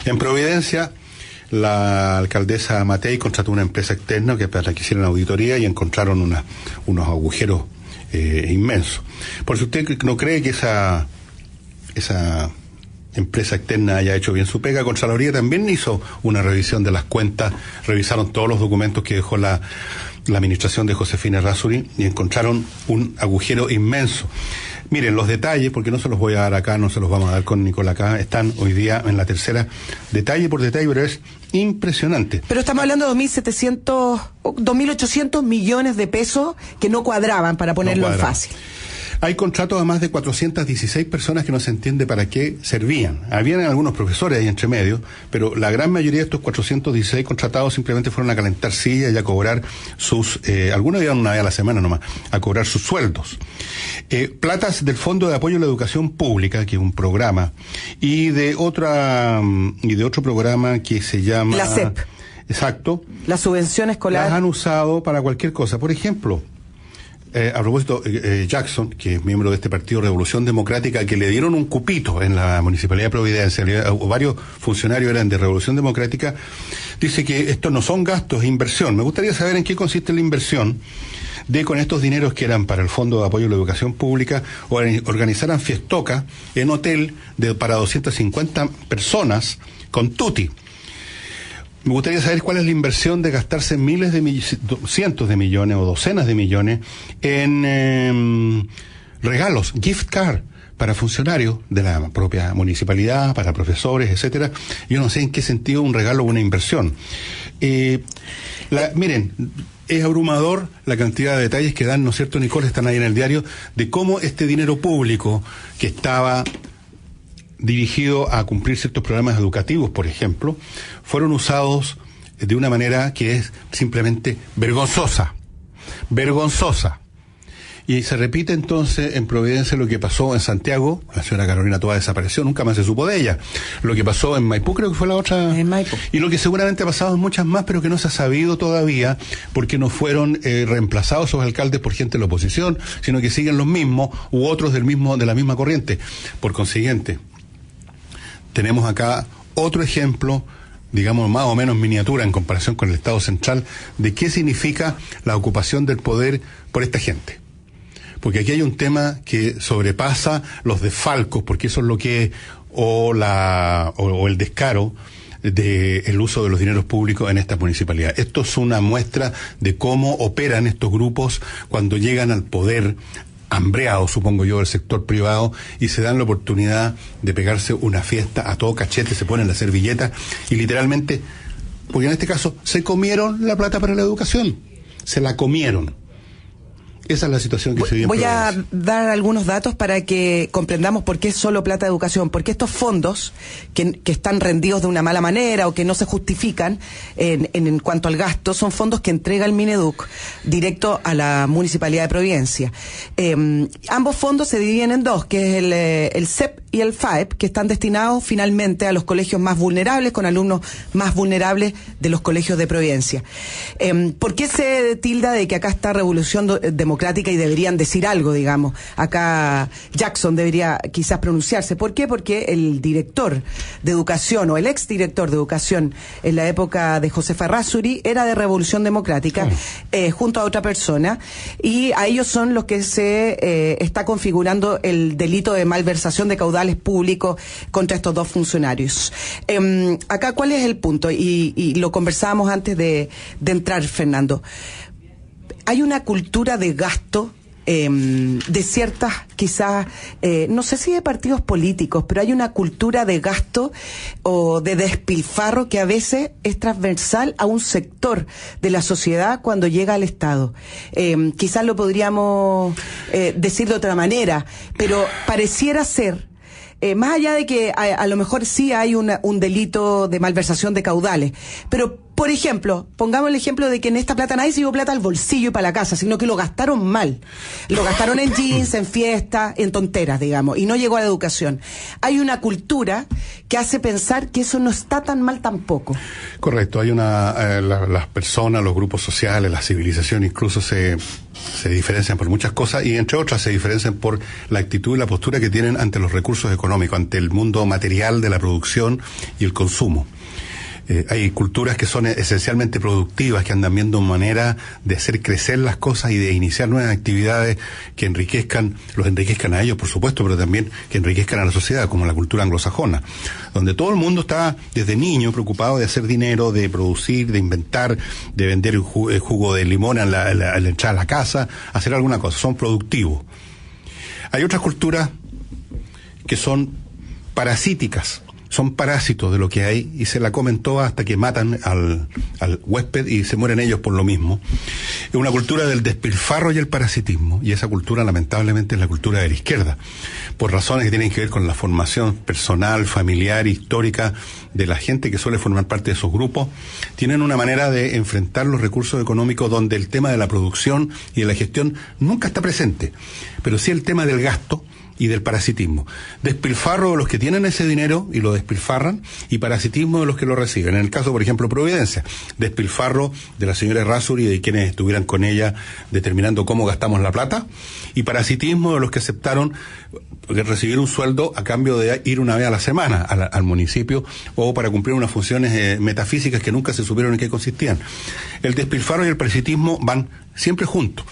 En Providencia, la alcaldesa Matei contrató una empresa externa para que hicieran auditoría y encontraron unos agujeros inmensos. Por si usted no cree que esa empresa externa haya hecho bien su pega, Contraloría también hizo una revisión de las cuentas, revisaron todos los documentos que dejó la administración de Josefina Errázuriz y encontraron un agujero inmenso. Miren, los detalles, porque no se los voy a dar acá, no se los vamos a dar con Nicolás acá, están hoy día en la tercera, detalle por detalle, pero es impresionante. Pero estamos hablando de 2.800 millones de pesos que no cuadraban, para ponerlo en fácil. Hay contratos a más de 416 personas que no se entiende para qué servían. Habían algunos profesores ahí entre medio, pero la gran mayoría de estos 416 contratados simplemente fueron a calentar sillas y a cobrar sus, algunos iban una vez a la semana nomás, a cobrar sus sueldos. Platas del Fondo de Apoyo a la Educación Pública, que es un programa, y de otro programa que se llama... La SEP. Exacto. La subvención escolar. Las han usado para cualquier cosa. Por ejemplo... a propósito, Jackson, que es miembro de este partido Revolución Democrática, que le dieron un cupito en la Municipalidad de Providencia, varios funcionarios eran de Revolución Democrática, dice que estos no son gastos, es inversión. Me gustaría saber en qué consiste la inversión de, con estos dineros que eran para el Fondo de Apoyo a la Educación Pública, organizaran fiestoca en hotel para 250 personas con tutti. Me gustaría saber cuál es la inversión de gastarse cientos de millones o docenas de millones en regalos, gift card, para funcionarios de la propia municipalidad, para profesores, etcétera. Yo no sé en qué sentido un regalo o una inversión. Miren, es abrumador la cantidad de detalles que dan, ¿no es cierto, Nicole? Están ahí en el diario, de cómo este dinero público que estaba dirigido a cumplir ciertos programas educativos, por ejemplo, fueron usados de una manera que es simplemente vergonzosa. Y se repite entonces en Providencia lo que pasó en Santiago. La señora Carolina Toa desapareció, nunca más se supo de ella. Lo que pasó en Maipú, creo que fue la otra. En Maipú. Y lo que seguramente ha pasado en muchas más, pero que no se ha sabido todavía, porque no fueron reemplazados esos alcaldes por gente de la oposición, sino que siguen los mismos u otros de la misma corriente. Por consiguiente, tenemos acá otro ejemplo, digamos más o menos miniatura en comparación con el Estado central, de qué significa la ocupación del poder por esta gente. Porque aquí hay un tema que sobrepasa los desfalcos, porque eso es lo que es, o el descaro del uso de los dineros públicos en esta municipalidad. Esto es una muestra de cómo operan estos grupos cuando llegan al poder, hambreado, supongo yo, del sector privado, y se dan la oportunidad de pegarse una fiesta a todo cachete, se ponen la servilleta y literalmente, porque en este caso se comieron la plata para la educación, se la comieron. Esa es la situación que se vive en Voy a Providencia. dar algunos datos para que comprendamos por qué es solo plata de educación, porque estos fondos que están rendidos de una mala manera o que no se justifican en cuanto al gasto, son fondos que entrega el Mineduc directo a la Municipalidad de Providencia. Ambos fondos se dividen en dos, que es el CEP y el FAEP, que están destinados finalmente a los colegios más vulnerables, con alumnos más vulnerables de los colegios de Providencia. ¿Por qué se tilda de que acá está Revolución Democrática y deberían decir algo, digamos? Acá Jackson debería quizás pronunciarse. ¿Por qué? Porque el director de educación, o el exdirector de educación en la época de Josefa Errázuriz, era de Revolución Democrática, junto a otra persona, y a ellos son los que se está configurando el delito de malversación de caudales públicos contra estos dos funcionarios. Acá, ¿cuál es el punto? Y lo conversábamos antes de entrar, Fernando. Hay una cultura de gasto de ciertas, quizás, no sé si de partidos políticos, pero hay una cultura de gasto o de despilfarro que a veces es transversal a un sector de la sociedad cuando llega al Estado. Quizás lo podríamos decir de otra manera, pero pareciera ser, más allá de que a lo mejor sí hay un delito de malversación de caudales, pero Por ejemplo, pongamos el ejemplo de que en esta plata nadie se llevó plata al bolsillo y para la casa, sino que lo gastaron mal. Lo gastaron en jeans, en fiestas, en tonteras, digamos, y no llegó a la educación. Hay una cultura que hace pensar que eso no está tan mal tampoco. Correcto, hay las personas, los grupos sociales, la civilización incluso se diferencian por muchas cosas y entre otras se diferencian por la actitud y la postura que tienen ante los recursos económicos, ante el mundo material de la producción y el consumo. Hay culturas que son esencialmente productivas, que andan viendo manera de hacer crecer las cosas y de iniciar nuevas actividades que los enriquezcan a ellos, por supuesto, pero también que enriquezcan a la sociedad, como la cultura anglosajona, donde todo el mundo está desde niño preocupado de hacer dinero, de producir, de inventar, de vender el jugo de limón a la entrada a la casa, hacer alguna cosa, son productivos. Hay otras culturas que son parasíticas, son parásitos de lo que hay y se la comen toda hasta que matan al huésped y se mueren ellos por lo mismo. Es una cultura del despilfarro y el parasitismo, y esa cultura lamentablemente es la cultura de la izquierda, por razones que tienen que ver con la formación personal, familiar, histórica de la gente que suele formar parte de esos grupos. Tienen una manera de enfrentar los recursos económicos donde el tema de la producción y de la gestión nunca está presente, pero sí el tema del gasto y del parasitismo. Despilfarro de los que tienen ese dinero y lo despilfarran, y parasitismo de los que lo reciben. En el caso, por ejemplo, Providencia, despilfarro de la señora Errázuriz y de quienes estuvieran con ella determinando cómo gastamos la plata, y parasitismo de los que aceptaron recibir un sueldo a cambio de ir una vez a la semana al municipio o para cumplir unas funciones metafísicas que nunca se supieron en qué consistían. El despilfarro y el parasitismo van siempre juntos.